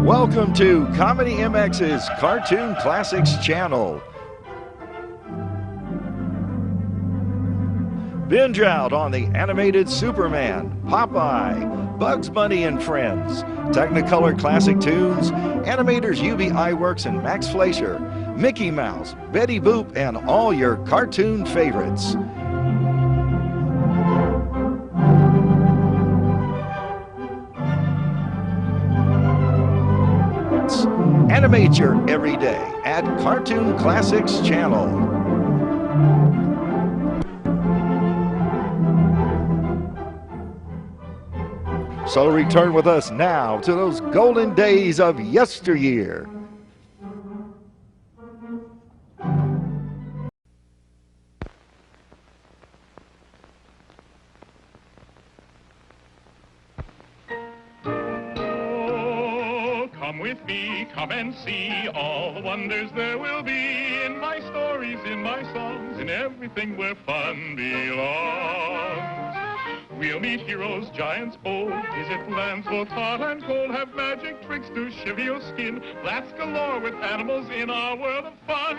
Welcome to Comedy MX's Cartoon Classics channel. Binge out on the animated Superman, Popeye, Bugs Bunny and Friends, Technicolor classic tunes, animators UB Iwerks and Max Fleischer, Mickey Mouse, Betty Boop, and all your cartoon favorites. Animate your everyday at Cartoon Classics channel. So return with us now to those golden days of yesteryear. Come with me, come and see all the wonders there will be in my stories, in my songs, in everything where fun belongs. We'll meet heroes, giants bold, visit lands both hot and cold, have magic tricks to shiver your skin, laughs galore with animals in our world of fun.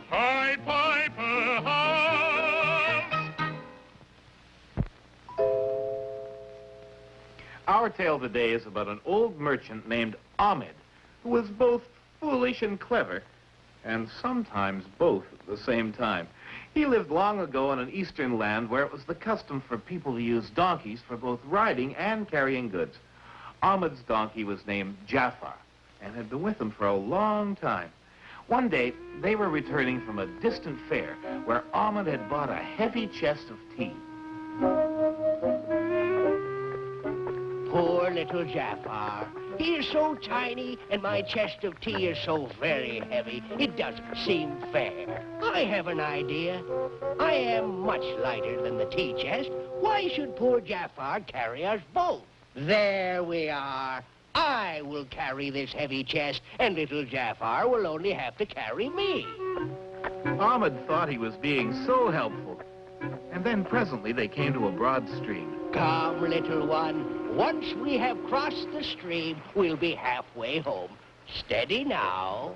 Pied Piper House. Our tale today is about an old merchant named Ahmed, who was both foolish and clever, and sometimes both at the same time. He lived long ago in an eastern land where it was the custom for people to use donkeys for both riding and carrying goods. Ahmed's donkey was named Jafar and had been with him for a long time. One day, they were returning from a distant fair where Ahmed had bought a heavy chest of tea. Poor little Jafar. He is so tiny, and my chest of tea is so very heavy, it doesn't seem fair. I have an idea. I am much lighter than the tea chest. Why should poor Jafar carry us both? There we are. I will carry this heavy chest, and little Jafar will only have to carry me. Ahmed thought he was being so helpful. And then presently they came to a broad stream. Come, little one. Once we have crossed the stream, we'll be halfway home. Steady now.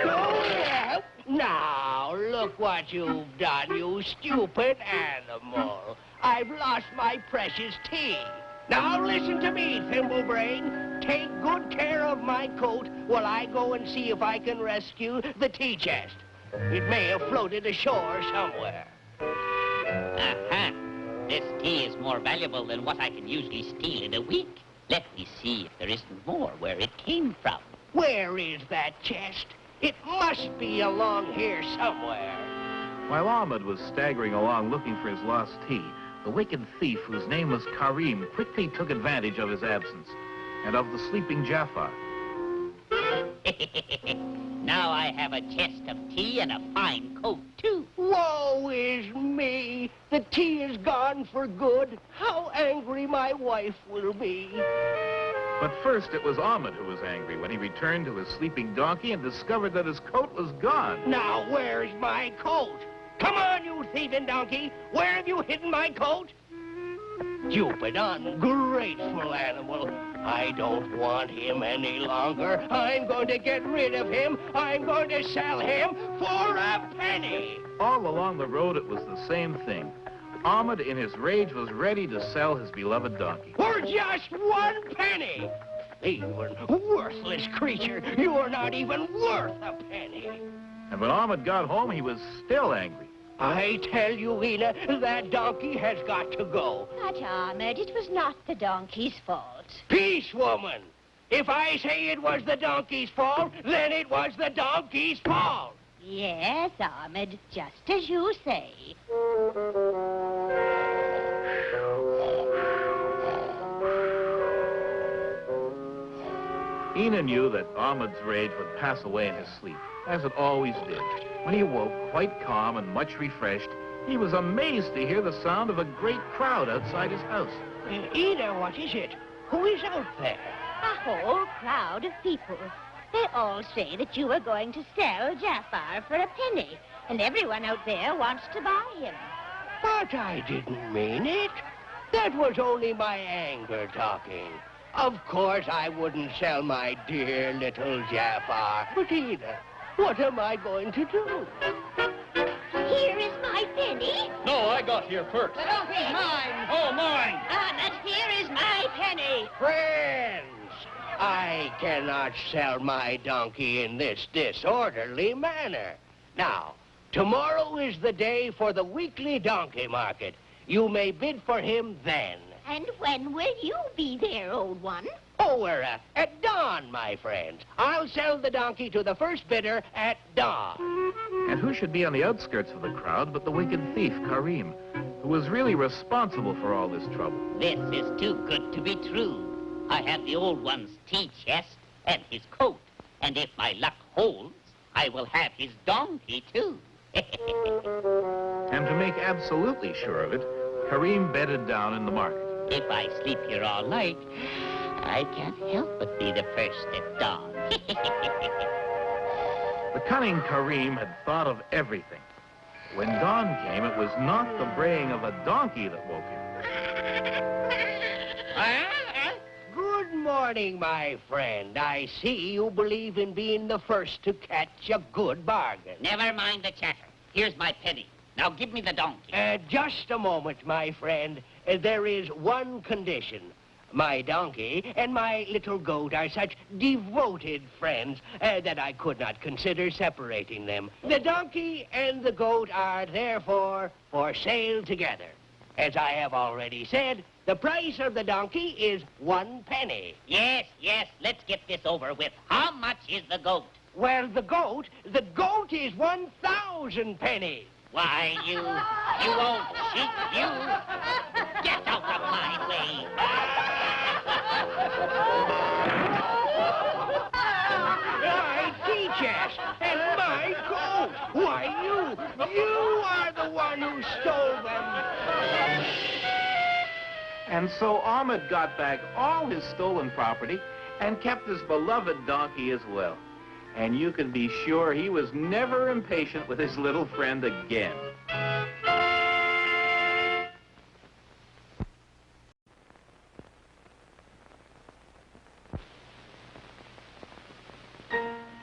Oh, now, look what you've done, you stupid animal. I've lost my precious tea. Now listen to me, Thimblebrain. Take good care of my coat while I go and see if I can rescue the tea chest. It may have floated ashore somewhere. Aha! This tea is more valuable than what I can usually steal in a week. Let me see if there isn't more where it came from. Where is that chest? It must be along here somewhere. While Ahmed was staggering along looking for his lost tea, the wicked thief, whose name was Karim, quickly took advantage of his absence and of the sleeping Jafar. Now I have a chest of tea and a fine coat, too. Woe is me! The tea is gone for good. How angry my wife will be. But first it was Ahmed who was angry when he returned to his sleeping donkey and discovered that his coat was gone. Now where's my coat? Come on, you thieving donkey! Where have you hidden my coat? Stupid, ungrateful animal. I don't want him any longer. I'm going to get rid of him. I'm going to sell him for a penny. All along the road it was the same thing. Ahmed, in his rage, was ready to sell his beloved donkey. For just 1 penny! Thieving, worthless creature, you are not even worth a penny. And when Ahmed got home, he was still angry. I tell you, Ina, that donkey has got to go. But, Ahmed, it was not the donkey's fault. Peace, woman. If I say it was the donkey's fault, then it was the donkey's fault. Yes, Ahmed, just as you say. Ina knew that Ahmed's rage would pass away in his sleep, as it always did. When he awoke, quite calm and much refreshed, he was amazed to hear the sound of a great crowd outside his house. Ina, what is it? Who is out there? A whole crowd of people. They all say that you are going to sell Jafar for a penny, and everyone out there wants to buy him. But I didn't mean it. That was only my anger talking. Of course I wouldn't sell my dear little Jafar. But Edith, what am I going to do? Here is my penny. No, I got here first. The donkey's mine. Oh, mine! But here is my penny. Friends, I cannot sell my donkey in this disorderly manner. Now, tomorrow is the day for the weekly donkey market. You may bid for him then. And when will you be there, old one? Oh, we're at dawn, my friends. I'll sell the donkey to the first bidder at dawn. And who should be on the outskirts of the crowd but the wicked thief, Karim, who was really responsible for all this trouble. This is too good to be true. I have the old one's tea chest and his coat. And if my luck holds, I will have his donkey, too. And to make absolutely sure of it, Karim bedded down in the market. If I sleep here all night, I can't help but be the first at dawn. The cunning Karim had thought of everything. When dawn came, it was not the braying of a donkey that woke him. Good morning, my friend. I see you believe in being the first to catch a good bargain. Never mind the chatter. Here's my penny. Now give me the donkey. Just a moment, my friend. There is one condition. My donkey and my little goat are such devoted friends that I could not consider separating them. The donkey and the goat are therefore for sale together. As I have already said, the price of the donkey is 1 penny. Yes, let's get this over with. How much is the goat? Well, the goat is 1,000 pennies. Why, you old cheat, you. Get out of my way. My tea chest and my goat. Why, you are the one who stole them. And so Ahmed got back all his stolen property and kept his beloved donkey as well. And you can be sure he was never impatient with his little friend again.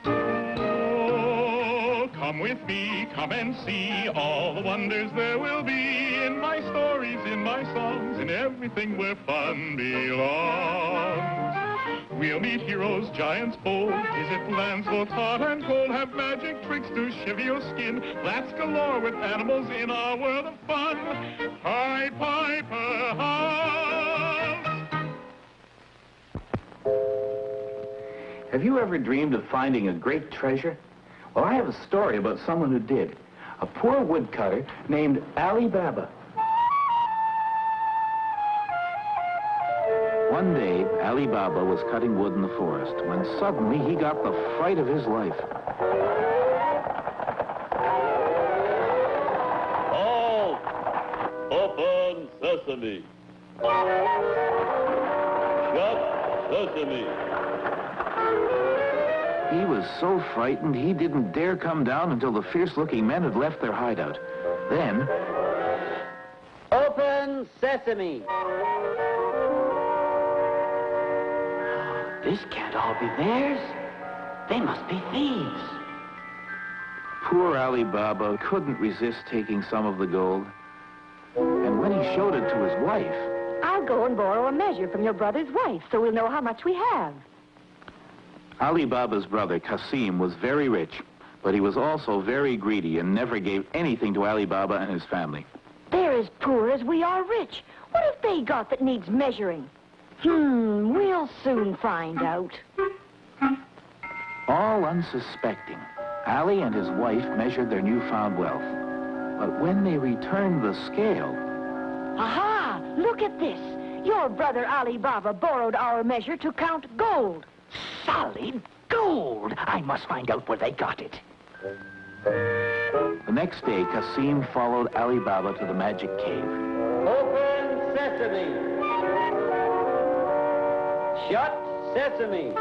Oh, come with me, come and see all the wonders there will be in my stories, in my songs, in everything where fun belongs. We'll meet heroes, giants bold, visit lands both hot and cold, have magic tricks to shiver your skin, laughs galore with animals in our world of fun. Pied Piper house. Have you ever dreamed of finding a great treasure? Well, I have a story about someone who did. A poor woodcutter named Ali Baba. One day, Ali Baba was cutting wood in the forest when suddenly he got the fright of his life. Halt! Open sesame! Shut sesame! He was so frightened he didn't dare come down until the fierce-looking men had left their hideout. Then... Open sesame! This can't all be theirs. They must be thieves. Poor Ali Baba couldn't resist taking some of the gold. And when he showed it to his wife... I'll go and borrow a measure from your brother's wife so we'll know how much we have. Ali Baba's brother, Kasim, was very rich, but he was also very greedy and never gave anything to Ali Baba and his family. They're as poor as we are rich. What have they got that needs measuring? We'll soon find out. All unsuspecting, Ali and his wife measured their newfound wealth. But when they returned the scale... Aha! Look at this. Your brother Ali Baba borrowed our measure to count gold. Solid gold! I must find out where they got it. The next day, Kasim followed Ali Baba to the magic cave. Open sesame! Shut sesame!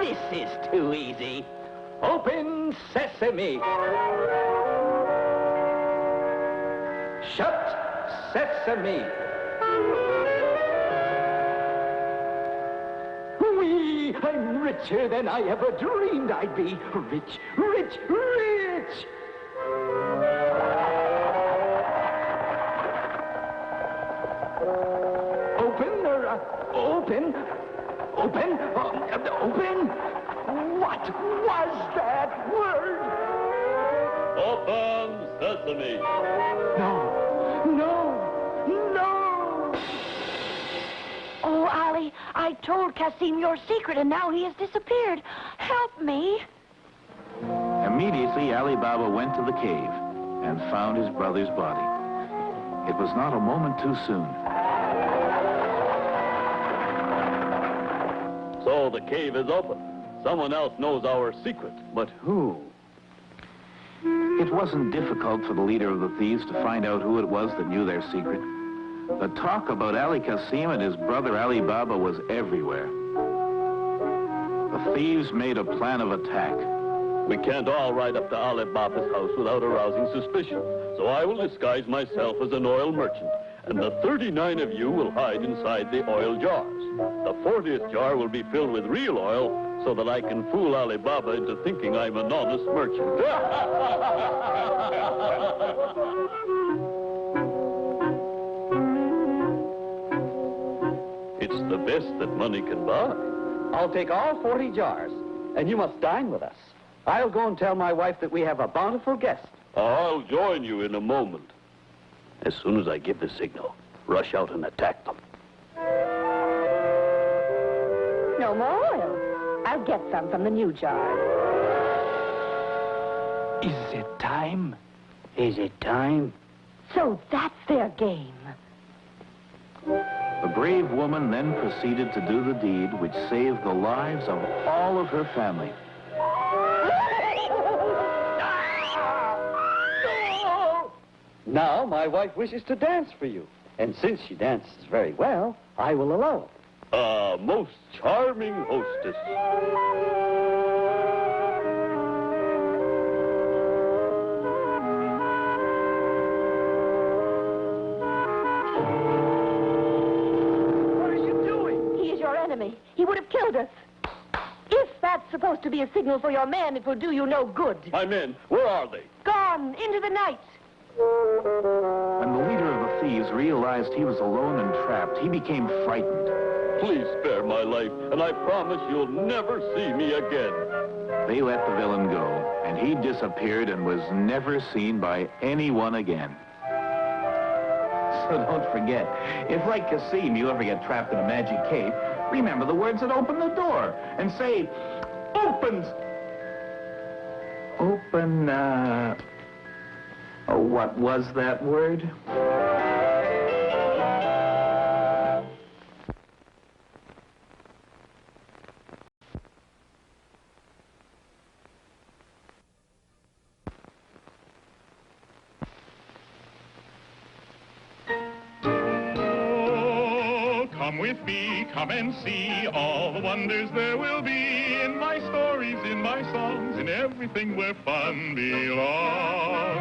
This is too easy. Open sesame! Shut sesame! richer than I ever dreamed I'd be. Rich, rich, rich! Open? Open? What was that word? Open Sesame. No. Oh, Ollie, I told Kasim your secret, and now he has disappeared. Help me. Immediately, Ali Baba went to the cave and found his brother's body. It was not a moment too soon. So the cave is open. Someone else knows our secret. But who? It wasn't difficult for the leader of the thieves to find out who it was that knew their secret. The talk about Ali Kasim and his brother Ali Baba was everywhere. The thieves made a plan of attack. We can't all ride up to Ali Baba's house without arousing suspicion. So I will disguise myself as an oil merchant, and the 39 of you will hide inside the oil jars. The 40th jar will be filled with real oil so that I can fool Ali Baba into thinking I'm an honest merchant. It's the best that money can buy. I'll take all 40 jars, and you must dine with us. I'll go and tell my wife that we have a bountiful guest. I'll join you in a moment. As soon as I give the signal, rush out and attack them. No more oil. I'll get some from the new jar. Is it time? Is it time? So that's their game. The brave woman then proceeded to do the deed which saved the lives of all of her family. Now my wife wishes to dance for you. And since she dances very well, I will allow it. Ah, most charming hostess. What are you doing? He is your enemy. He would have killed us. If that's supposed to be a signal for your men, it will do you no good. My men, where are they? Gone into the night. When the leader of the thieves realized he was alone and trapped, he became frightened. Please spare my life, and I promise you'll never see me again. They let the villain go, and he disappeared and was never seen by anyone again. So don't forget, if like Kasim you ever get trapped in a magic cave, remember the words that open the door and say, "Opens." Open, oh, what was that word? Come with me, come and see all the wonders there will be in my stories, in my songs, in everything where fun belongs.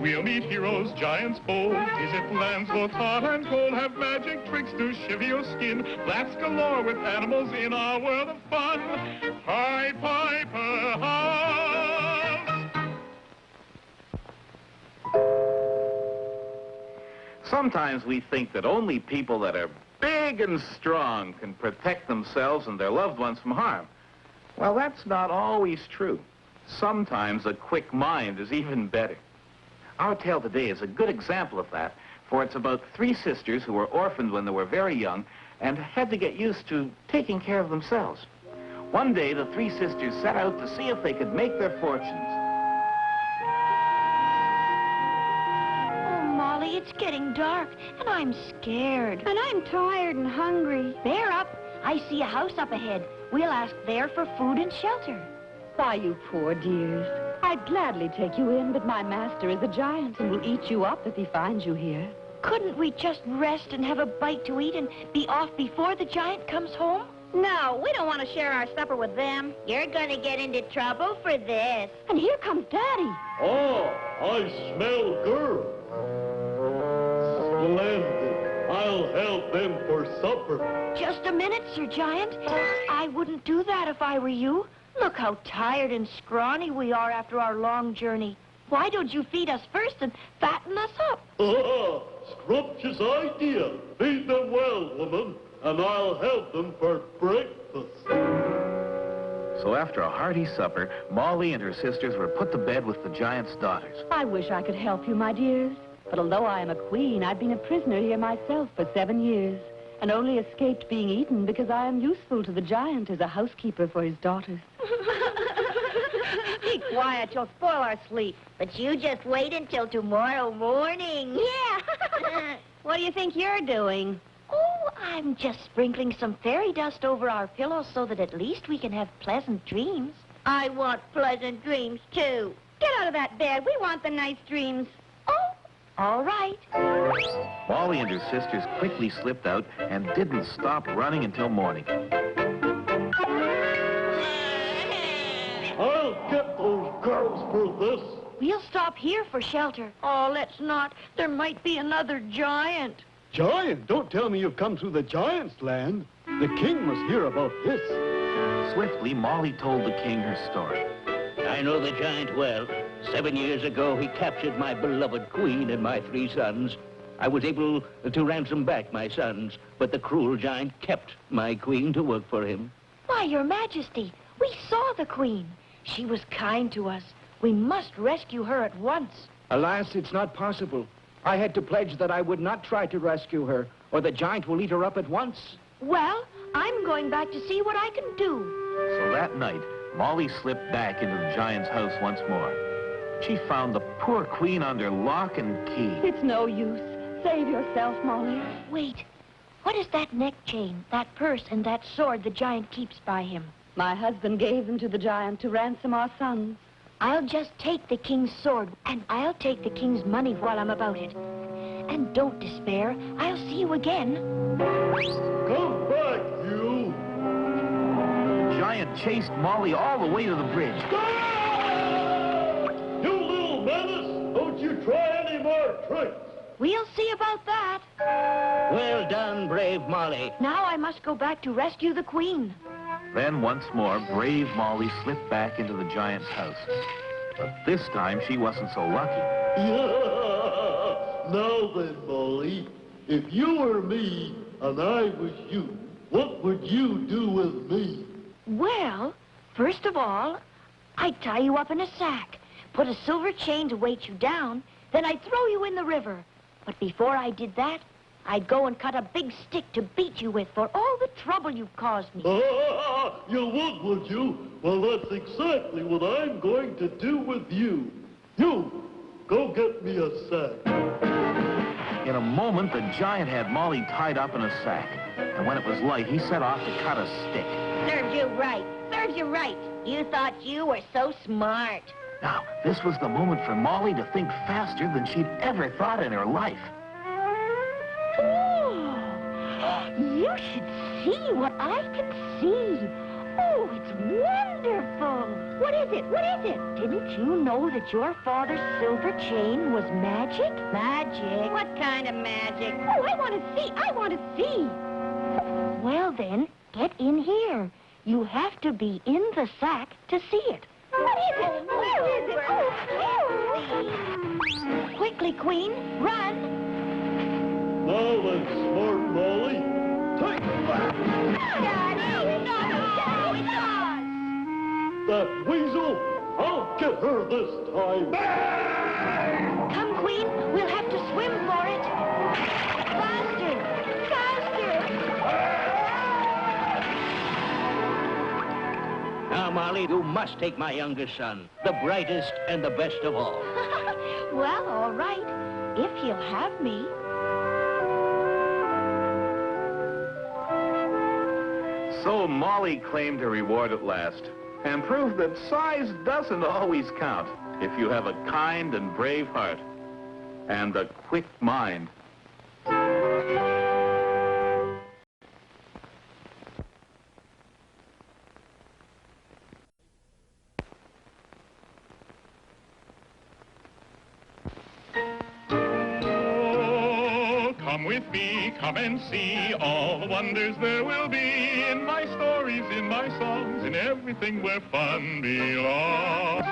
We'll meet heroes, giants bold, visit lands both hot and cold, have magic tricks to shiver your skin, laughs galore with animals in our world of fun. Pied Piper House. Sometimes we think that only people that are big and strong can protect themselves and their loved ones from harm. Well, that's not always true. Sometimes a quick mind is even better. Our tale today is a good example of that, for it's about three sisters who were orphaned when they were very young and had to get used to taking care of themselves. One day, the three sisters set out to see if they could make their fortunes. Molly, it's getting dark, and I'm scared. And I'm tired and hungry. Bear up. I see a house up ahead. We'll ask there for food and shelter. Why, you poor dears. I'd gladly take you in, but my master is a giant and will eat you up if he finds you here. Couldn't we just rest and have a bite to eat and be off before the giant comes home? No, we don't want to share our supper with them. You're going to get into trouble for this. And here comes Daddy. Oh, I smell good. Splendid. I'll help them for supper. Just a minute, Sir Giant. I wouldn't do that if I were you. Look how tired and scrawny we are after our long journey. Why don't you feed us first and fatten us up? Ah, scrumptious idea. Feed them well, woman, and I'll help them for breakfast. So after a hearty supper, Molly and her sisters were put to bed with the giant's daughters. I wish I could help you, my dears. But although I am a queen, I've been a prisoner here myself for 7 years, and only escaped being eaten because I am useful to the giant as a housekeeper for his daughters. Be quiet, you'll spoil our sleep. But you just wait until tomorrow morning. Yeah. What do you think you're doing? Oh, I'm just sprinkling some fairy dust over our pillows so that at least we can have pleasant dreams. I want pleasant dreams, too. Get out of that bed. We want the nice dreams. Oh, all right. Molly and her sisters quickly slipped out and didn't stop running until morning. I'll get those girls for this. We'll stop here for shelter. Oh, let's not. There might be another giant. Giant? Don't tell me you've come through the giant's land. The king must hear about this. Swiftly, Molly told the king her story. I know the giant well. 7 years ago, he captured my beloved queen and my 3 sons. I was able to ransom back my sons, but the cruel giant kept my queen to work for him. Why, Your Majesty, we saw the queen. She was kind to us. We must rescue her at once. Alas, it's not possible. I had to pledge that I would not try to rescue her, or the giant will eat her up at once. Well, I'm going back to see what I can do. So that night, Molly slipped back into the giant's house once more. She found the poor queen under lock and key. It's no use. Save yourself, Molly. Wait. What is that neck chain, that purse, and that sword the giant keeps by him? My husband gave them to the giant to ransom our sons. I'll just take the king's sword, and I'll take the king's money while I'm about it. And don't despair. I'll see you again. Come back, you! The giant chased Molly all the way to the bridge. You little menace! Don't you try any more tricks! We'll see about that. Well done, brave Molly. Now I must go back to rescue the queen. Then once more, brave Molly slipped back into the giant's house. But this time, she wasn't so lucky. Yeah! Now then, Molly, if you were me and I was you, what would you do with me? Well, first of all, I'd tie you up in a sack, put a silver chain to weight you down, then I'd throw you in the river. But before I did that, I'd go and cut a big stick to beat you with for all the trouble you've caused me. You would you? Well, that's exactly what I'm going to do with you. You, go get me a sack. In a moment, the giant had Molly tied up in a sack. And when it was light, he set off to cut a stick. Serves you right. Serves you right. You thought you were so smart. Now, this was the moment for Molly to think faster than she'd ever thought in her life. Oh, you should see what I can see. Oh, it's wonderful. What is it? What is it? Didn't you know that your father's silver chain was magic? Magic? What kind of magic? Oh, I want to see. I want to see. Well, then, get in here. You have to be in the sack to see it. What is it? Where is it? Oh, quickly, Queen. Run. Now then, smart Molly. Take that! That weasel, I'll get her this time. Come, Queen. We'll have to swim for it. Faster! Faster! Now, Molly, you must take my youngest son, the brightest and the best of all. Well, all right. If he'll have me. So Molly claimed her reward at last, and proved that size doesn't always count if you have a kind and brave heart and a quick mind. Come with me, come and see all the wonders there will be in my stories, in my songs, in everything where fun belongs.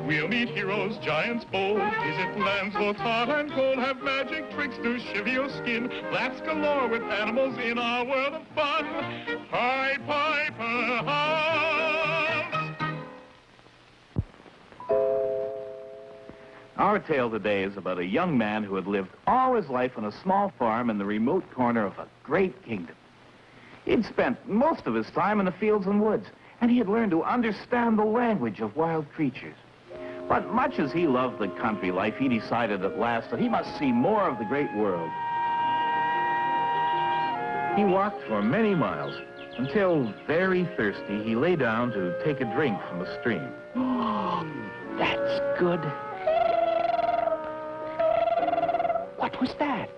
We'll meet heroes, giants bold, visit lands both hot and cold, have magic tricks to shiver your skin, laughs galore with animals in our world of fun. Pied Piper House. Our tale today is about a young man who had lived all his life on a small farm in the remote corner of a great kingdom. He'd spent most of his time in the fields and woods, and he had learned to understand the language of wild creatures. But much as he loved the country life, he decided at last that he must see more of the great world. He walked for many miles until, very thirsty, he lay down to take a drink from a stream. Oh, that's good. What was that?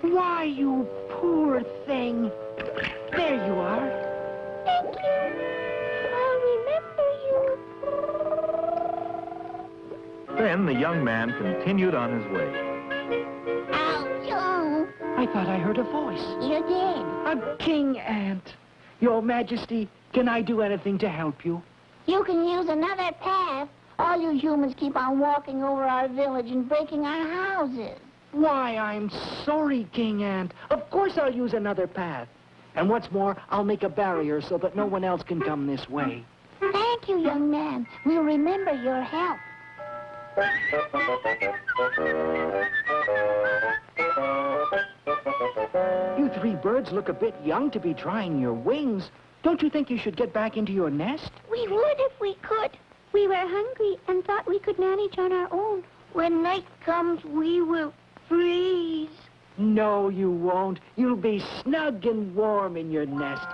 Why, you poor thing. There you are. Thank you. I'll remember you. Then the young man continued on his way. Ow, I thought I heard a voice. you did. A king ant. Your Majesty, can I do anything to help you? You can use another path. All you humans keep on walking over our village and breaking our houses. Why, I'm sorry, King Ant. Of course I'll use another path. And what's more, I'll make a barrier so that no one else can come this way. Thank you, young man. We'll remember your help. You three birds look a bit young to be trying your wings. Don't you think you should get back into your nest? We would if we could. We were hungry and thought we could manage on our own. When night comes, we will freeze. No, you won't. You'll be snug and warm in your nest.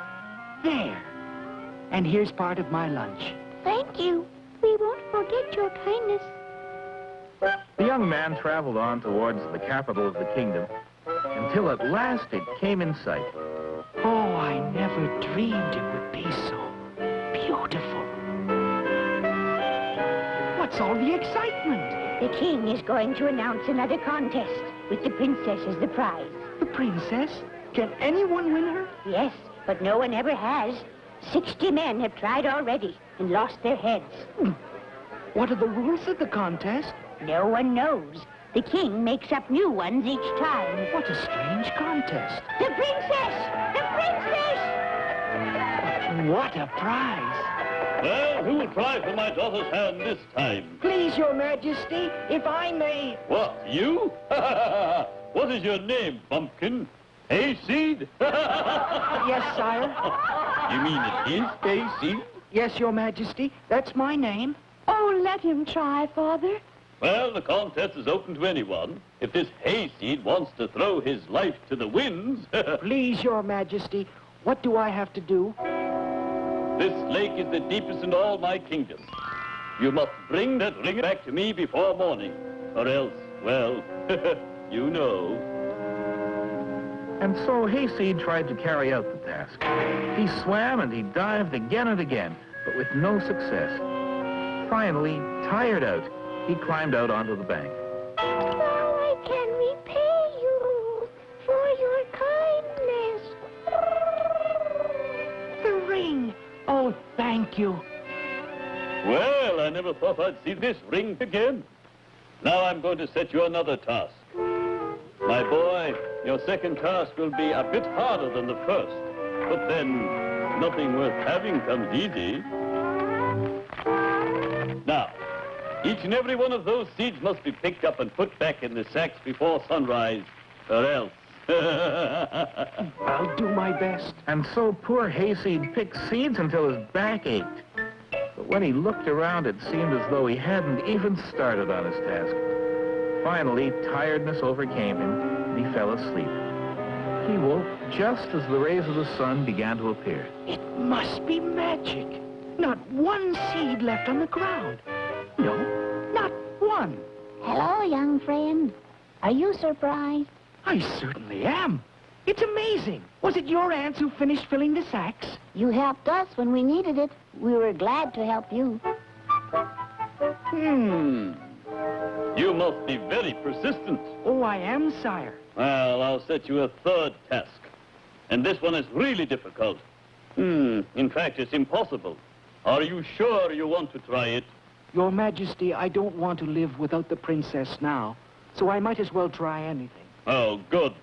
There. And here's part of my lunch. Thank you. We won't forget your kindness. The young man traveled on towards the capital of the kingdom until at last it came in sight. Oh, I never dreamed it would be so beautiful. What's all the excitement? The king is going to announce another contest with the princess as the prize. The princess? Can anyone win her? Yes, but no one ever has. 60 men have tried already and lost their heads. What are the rules of the contest? No one knows. The king makes up new ones each time. What a strange contest. The princess! The princess! What a prize. Well, who will try for my daughter's hand this time? Please, Your Majesty, if I may... What, you? What is your name, Pumpkin? Hayseed? Yes, sire. You mean it is Hayseed? Yes, Your Majesty, that's my name. Oh, let him try, Father. Well, the contest is open to anyone. If this Hayseed wants to throw his life to the winds... Please, Your Majesty, what do I have to do? This lake is the deepest in all my kingdom. You must bring that ring back to me before morning, or else, well, you know. And so Hayseed tried to carry out the task. He swam and he dived again and again, but with no success. Finally, tired out, he climbed out onto the bank. Now I can repay you for your kindness. The ring. Oh, thank you. Well, I never thought I'd see this ring again. Now I'm going to set you another task. My boy, your second task will be a bit harder than the first. But then, nothing worth having comes easy. Now, each and every one of those seeds must be picked up and put back in the sacks before sunrise, or else. I'll do my best. And so poor Hayseed picked seeds until his back ached. But when he looked around, it seemed as though he hadn't even started on his task. Finally, tiredness overcame him, and he fell asleep. He woke just as the rays of the sun began to appear. It must be magic. Not one seed left on the ground. No, not one. Hello, young friend. Are you surprised? I certainly am. It's amazing. Was it your ants who finished filling the sacks? You helped us when we needed it. We were glad to help you. You must be very persistent. Oh, I am, sire. Well, I'll set you a third task. And this one is really difficult. In fact, it's impossible. Are you sure you want to try it? Your Majesty, I don't want to live without the princess now, so I might as well try anything. Oh, good.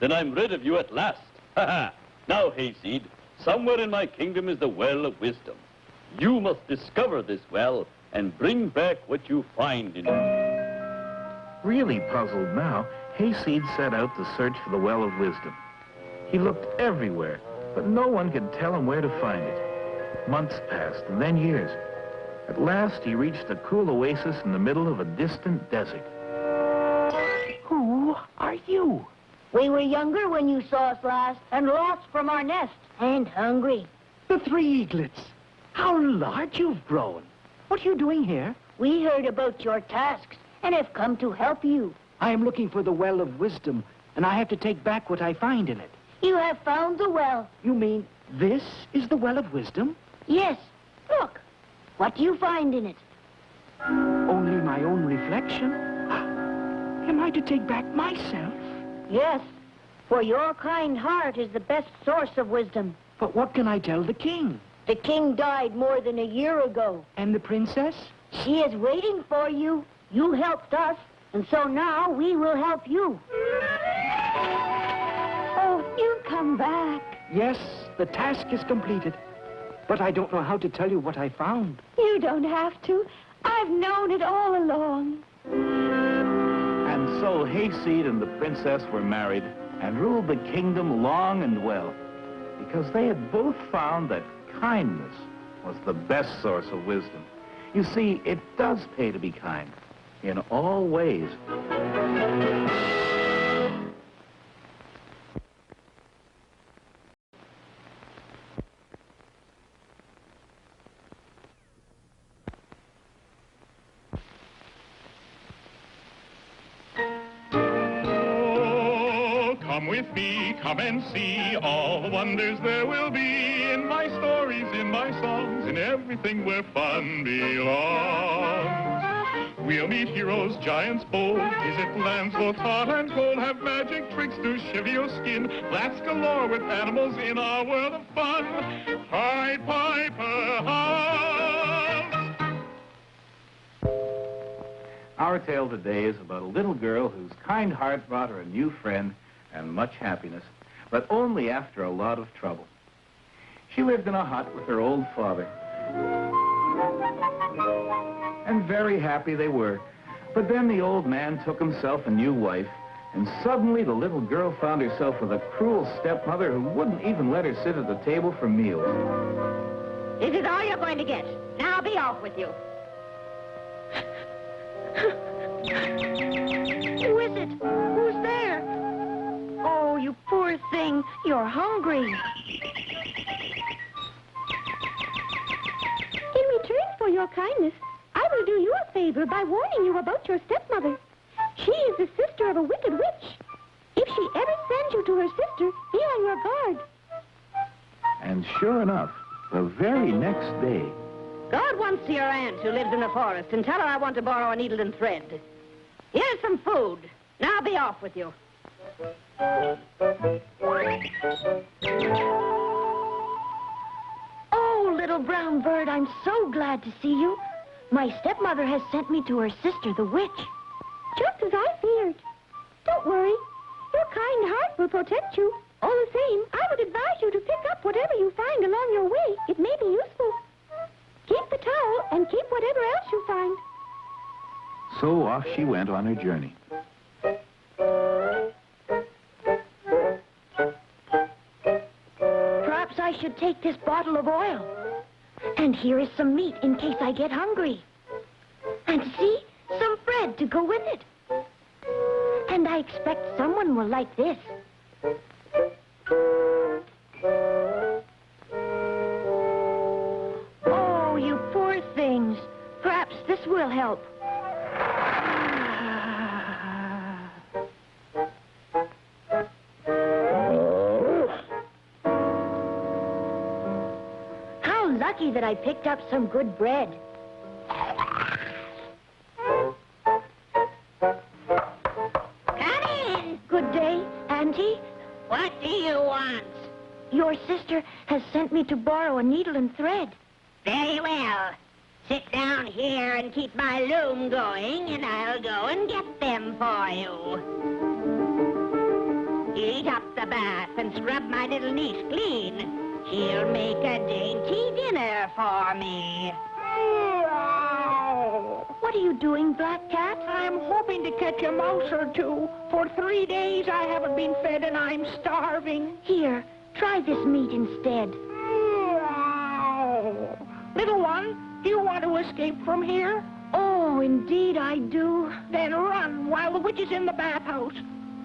Then I'm rid of you at last. Now, Hayseed, somewhere in my kingdom is the Well of Wisdom. You must discover this well and bring back what you find in it. Really puzzled now, Hayseed set out to search for the Well of Wisdom. He looked everywhere, but no one could tell him where to find it. Months passed, and then years. At last, he reached a cool oasis in the middle of a distant desert. Who are you? We were younger when you saw us last and lost from our nest and hungry. The three eaglets. How large you've grown. What are you doing here? We heard about your tasks and have come to help you. I am looking for the Well of Wisdom, and I have to take back what I find in it. You have found the well. You mean this is the Well of Wisdom? Yes. Look. What do you find in it? Only my own reflection? Am I to take back myself? Yes, for your kind heart is the best source of wisdom. But what can I tell the king? The king died more than a year ago. And the princess? She is waiting for you. You helped us, and so now we will help you. Oh, you come back. Yes, the task is completed. But I don't know how to tell you what I found. You don't have to. I've known it all along. And so Hayseed and the princess were married and ruled the kingdom long and well, because they had both found that kindness was the best source of wisdom. You see, it does pay to be kind in all ways. Come with me, come and see all the wonders there will be in my stories, in my songs, in everything where fun belongs. We'll meet heroes, giants bold, visit lands both hot and cold, have magic tricks to shiver your skin, laughs galore with animals in our world of fun. Pied Piper hums. Our tale today is about a little girl whose kind heart brought her a new friend and much happiness, but only after a lot of trouble. She lived in a hut with her old father. And very happy they were. But then the old man took himself a new wife, and suddenly the little girl found herself with a cruel stepmother who wouldn't even let her sit at the table for meals. Is it all you're going to get? Now be off with you. Who is it? Who's there? Oh, you poor thing. You're hungry. In return for your kindness, I will do you a favor by warning you about your stepmother. She is the sister of a wicked witch. If she ever sends you to her sister, be on your guard. And sure enough, the very next day... Go at once to your aunt who lives in the forest and tell her I want to borrow a needle and thread. Here's some food. Now be off with you. Oh, little brown bird, I'm so glad to see you. My stepmother has sent me to her sister, the witch. Just as I feared. Don't worry. Your kind heart will protect you. All the same, I would advise you to pick up whatever you find along your way. It may be useful. Keep the towel and keep whatever else you find. So off she went on her journey. Perhaps I should take this bottle of oil. And here is some meat in case I get hungry. And see, some bread to go with it. And I expect someone will like this. Oh, you poor things. Perhaps this will help. How lucky that I picked up some good bread. Your sister has sent me to borrow a needle and thread. Very well. Sit down here and keep my loom going, and I'll go and get them for you. Heat up the bath and scrub my little niece clean. She'll make a dainty dinner for me. What are you doing, Black Cat? I'm hoping to catch a mouse or two. For 3 days I haven't been fed and I'm starving. Here, try this meat instead. Little one, do you want to escape from here? Oh, indeed I do. Then run while the witch is in the bathhouse.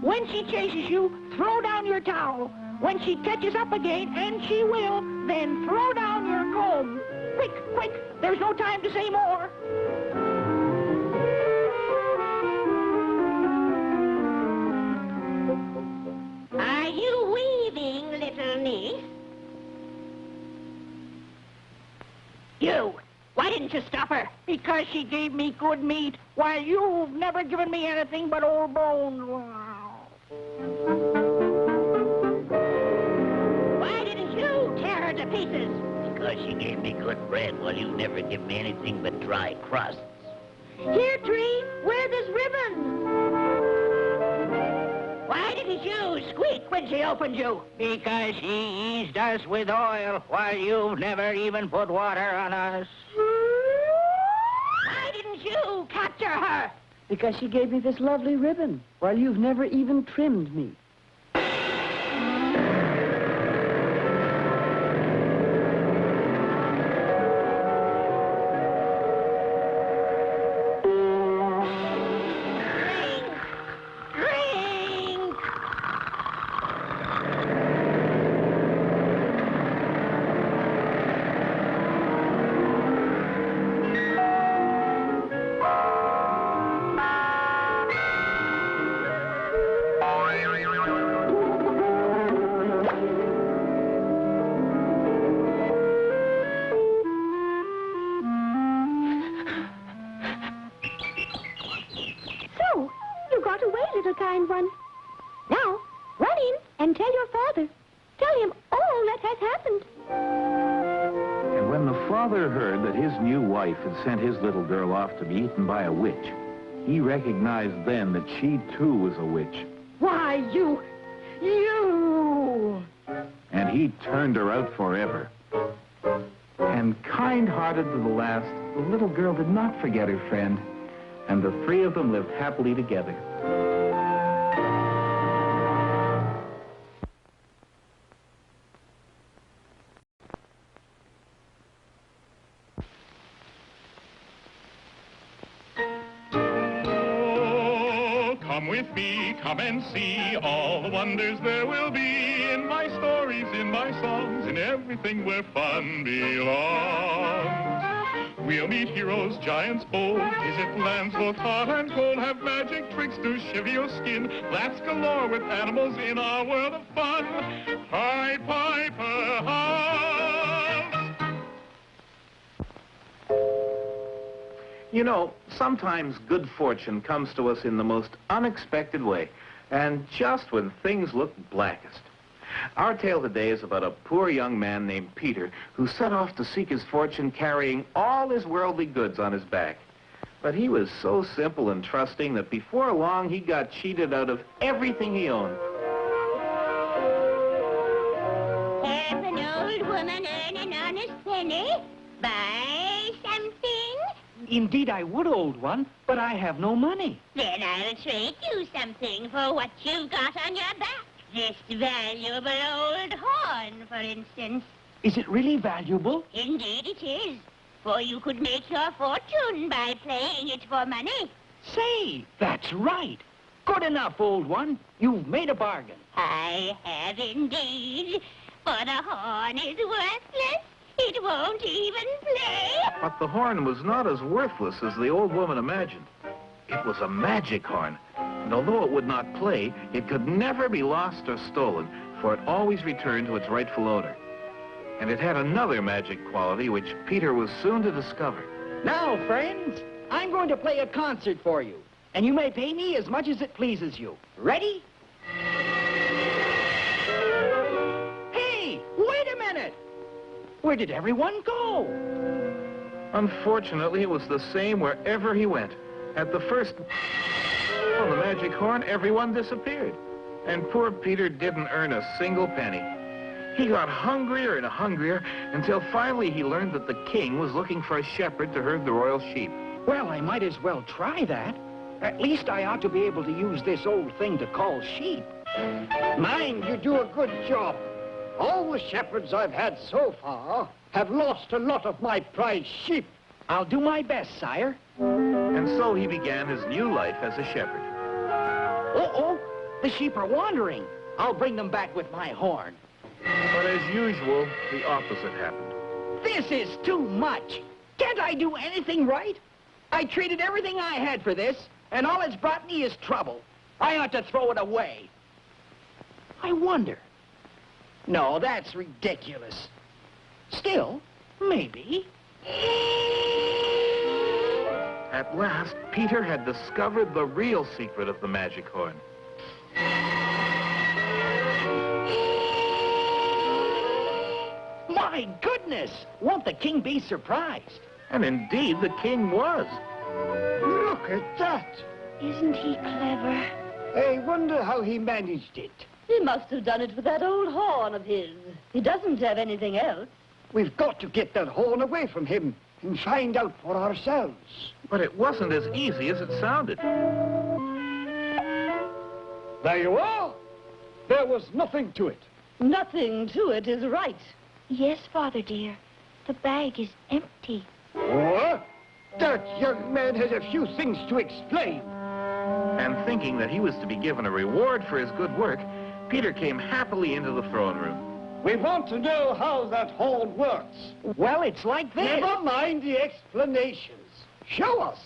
When she chases you, throw down your towel. When she catches up again, and she will, then throw down your comb. Quick, quick, there's no time to say more. Are you weaving, little niece? You, why didn't you stop her? Because she gave me good meat, while you've never given me anything but old bones. Why didn't you tear her to pieces? Because she gave me good bread while you never give me anything but dry crusts. Here, Tree, wear this ribbon. Why didn't you squeak when she opened you? Because she eased us with oil, while you've never even put water on us. Why didn't you capture her? Because she gave me this lovely ribbon, while you've never even trimmed me. kind one. Now, run in and tell your father. Tell him all that has happened. And when the father heard that his new wife had sent his little girl off to be eaten by a witch, he recognized then that she too was a witch. Why, you... And he turned her out forever. And kind-hearted to the last, the little girl did not forget her friend, and the three of them lived happily together. Come with me, come and see all the wonders there will be in my stories, in my songs, in everything where fun belongs. We'll meet heroes, giants bold, visit lands both hot and cold, have magic tricks to shiver your skin, laughs galore with animals in our world of fun. Pied Piper House. You know, sometimes good fortune comes to us in the most unexpected way, and just when things look blackest. Our tale today is about a poor young man named Peter who set off to seek his fortune carrying all his worldly goods on his back. But he was so simple and trusting that before long he got cheated out of everything he owned. Have an old woman earn an honest penny? Buy something? Indeed, I would, old one, but I have no money. Then I'll trade you something for what you've got on your back. This valuable old horn, for instance. Is it really valuable? Indeed it is, for you could make your fortune by playing it for money. Say, that's right. Good enough, old one. You've made a bargain. I have indeed, for the horn is worthless. It won't even play. But the horn was not as worthless as the old woman imagined. It was a magic horn, and although it would not play, it could never be lost or stolen, for it always returned to its rightful owner. And it had another magic quality which Peter was soon to discover. Now, friends, I'm going to play a concert for you, and you may pay me as much as it pleases you. Ready? Hey, Where did everyone go? Unfortunately, it was the same wherever he went. At the first on the magic horn, everyone disappeared. And poor Peter didn't earn a single penny. He got hungrier and hungrier until finally he learned that the king was looking for a shepherd to herd the royal sheep. Well, I might as well try that. At least I ought to be able to use this old thing to call sheep. Mind you do a good job. All the shepherds I've had so far have lost a lot of my prized sheep. I'll do my best, sire. And so he began his new life as a shepherd. Uh-oh, the sheep are wandering. I'll bring them back with my horn. But as usual, the opposite happened. This is too much. Can't I do anything right? I traded everything I had for this, and all it's brought me is trouble. I ought to throw it away. I wonder. No, that's ridiculous. Still, maybe. At last, Peter had discovered the real secret of the magic horn. My goodness! Won't the king be surprised? And indeed, the king was. Look at that. Isn't he clever? I wonder how he managed it. He must have done it with that old horn of his. He doesn't have anything else. We've got to get that horn away from him and find out for ourselves. But it wasn't as easy as it sounded. There you are. There was nothing to it. Nothing to it is right. Yes, Father dear. The bag is empty. What? That young man has a few things to explain. And thinking that he was to be given a reward for his good work, Peter came happily into the throne room. We want to know how that horn works. Well, it's like this. Never mind the explanations. Show us.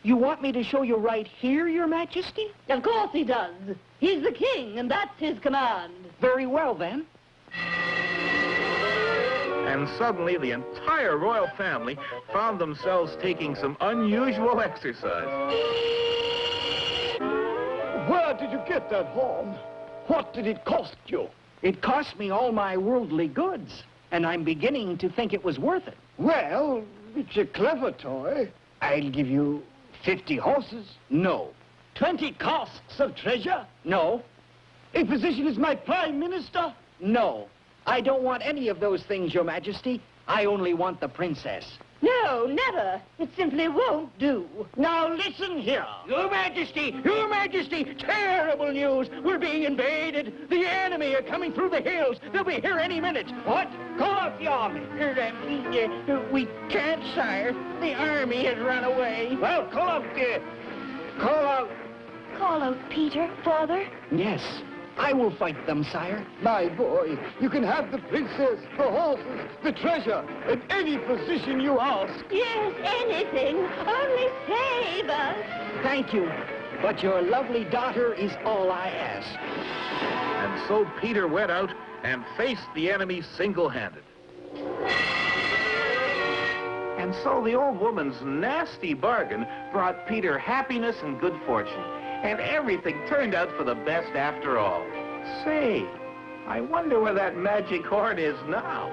You want me to show you right here, Your Majesty? Of course he does. He's the king, and that's his command. Very well, then. And suddenly, the entire royal family found themselves taking some unusual exercise. Where did you get that horn? What did it cost you? It cost me all my worldly goods, and I'm beginning to think it was worth it. Well, it's a clever toy. I'll give you 50 horses. No. 20 casks of treasure. No. A position as my prime minister. No. I don't want any of those things, Your Majesty. I only want the princess. No, never. It simply won't do. Now listen here. Your Majesty! Your Majesty! Terrible news! We're being invaded! The enemy are coming through the hills! They'll be here any minute! What? Call out the army. We can't, sire. The army has run away. Well, call out there. Call out. Call out, Peter, Father. Yes, I will fight them, sire. My boy, you can have the princess, the horses, the treasure, and any position you ask. Yes, anything. Only save us. Thank you, but your lovely daughter is all I ask. And so Peter went out and faced the enemy single-handed. And so the old woman's nasty bargain brought Peter happiness and good fortune. And everything turned out for the best after all. Say, I wonder where that magic horn is now.